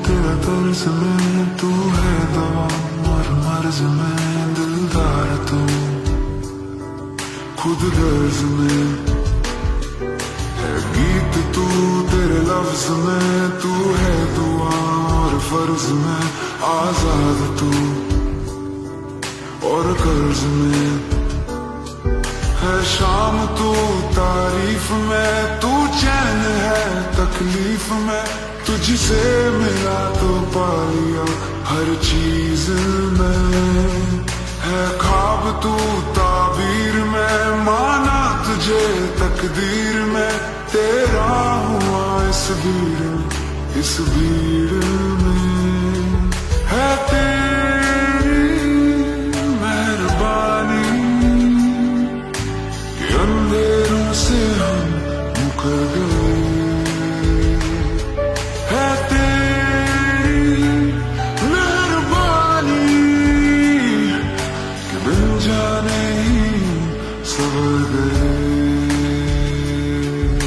तेरा तर्ज में, तू है दवा और मर्ज में, दिलदार तू खुद गर्ज में है गीत तू, तेरे लफ्ज में तू है दुआ और फर्ज में, आजाद तू और कर्ज में है शाम तू, तारीफ में तू चैन है तकलीफ में, तुझसे मिला तो पा लिया हर चीज में, है ख्वाब तू ताबीर में, माना तुझे तकदीर में, तेरा हुआ इस भीड़ में, इस भीड़ में है तेरी मेहरबानी कि अंधेरों से हम मुकर गए, है तेरी मेहरबानी कि बिन जाने ही सब